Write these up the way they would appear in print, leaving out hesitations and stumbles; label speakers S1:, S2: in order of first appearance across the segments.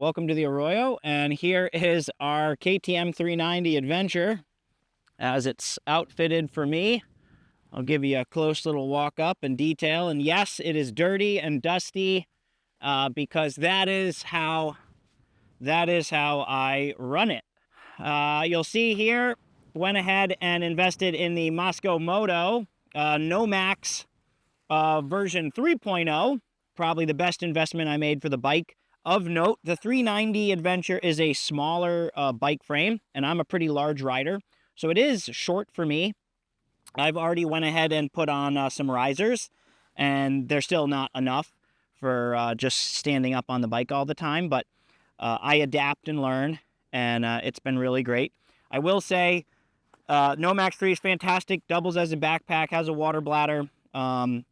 S1: Welcome to the Arroyo, and here is our KTM 390 Adventure as it's outfitted for me. I'll give you a close little walk up and detail, and yes, it is dirty and dusty because that is how I run it. You'll see here, went ahead and invested in the Moscow Moto Nomax version 3.0, probably the best investment I made for the bike. Of note, the 390 Adventure is a smaller bike frame, and I'm a pretty large rider, so it is short for me. I've already went ahead and put on some risers, and they're still not enough for just standing up on the bike all the time, but I adapt and learn, and it's been really great. I will say Nomax 3 is fantastic, doubles as a backpack, has a water bladder.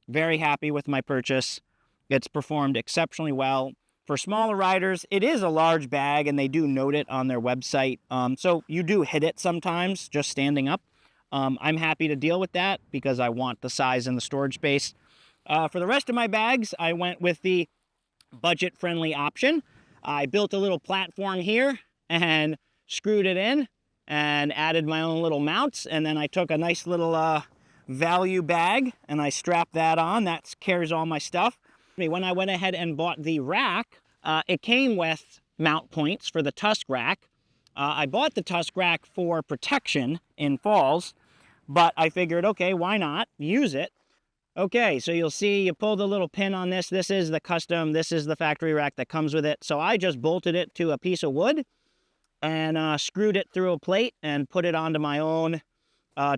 S1: Very happy with my purchase. It's performed exceptionally well. For smaller riders, it is a large bag, and they do note it on their website. So you do hit it sometimes just standing up. I'm happy to deal with that because I want the size and the storage space. For the rest of my bags, I went with the budget-friendly option. I built a little platform here and screwed it in and added my own little mounts. And then I took a nice little value bag and I strapped that on. That carries all my stuff. When I went ahead and bought the rack, it came with mount points for the Tusk rack. I bought the Tusk rack for protection in falls, but I figured, okay, why not use it? Okay, so you'll see you pull the little pin on this. This is the custom, this is the factory rack that comes with it. So I just bolted it to a piece of wood and screwed it through a plate and put it onto my own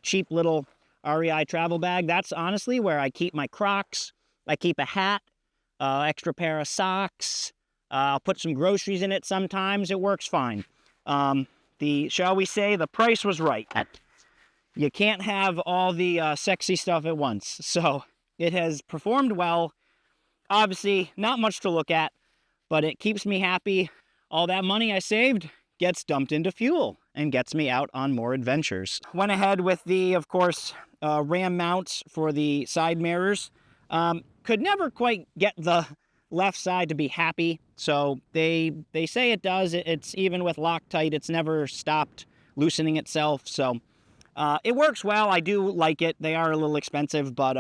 S1: cheap little REI travel bag. That's honestly where I keep my Crocs. I keep a hat. Extra pair of socks. I'll put some groceries in it sometimes. It works fine. Shall we say, the price was right. You can't have all the sexy stuff at once. So it has performed well. Obviously, not much to look at, but it keeps me happy. All that money I saved gets dumped into fuel and gets me out on more adventures. Went ahead with the, of course, ram mounts for the side mirrors. Could never quite get the left side to be happy, so they say it does. It's even with Loctite, it's never stopped loosening itself, so it works well. I do like it. They are a little expensive, but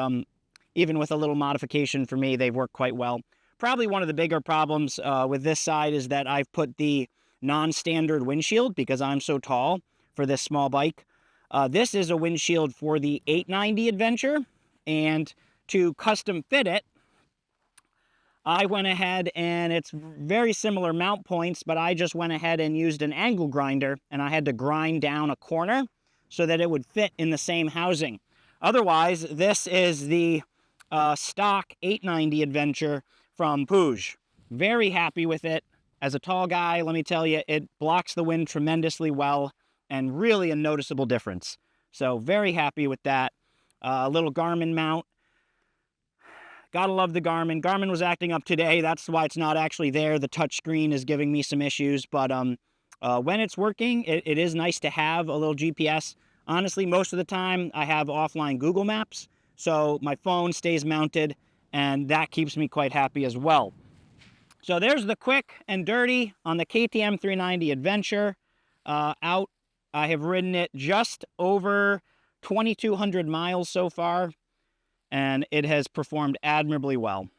S1: even with a little modification for me, they've worked quite well. Probably one of the bigger problems with this side is that I've put the non-standard windshield because I'm so tall for this small bike. This is a windshield for the 890 Adventure, and to custom fit it, I went ahead and it's very similar mount points, but I just went ahead and used an angle grinder, and I had to grind down a corner so that it would fit in the same housing. Otherwise, this is the stock 890 Adventure from Puig. Very happy with it. As a tall guy, let me tell you, it blocks the wind tremendously well and really a noticeable difference. So very happy with that. A little Garmin mount. Gotta love the Garmin. Garmin was acting up today. That's why it's not actually there. The touchscreen is giving me some issues, but when it's working, it is nice to have a little GPS. Honestly, most of the time, I have offline Google Maps, so my phone stays mounted, and that keeps me quite happy as well. So there's the quick and dirty on the KTM 390 Adventure. Out, I have ridden it just over 2,200 miles so far, and it has performed admirably well.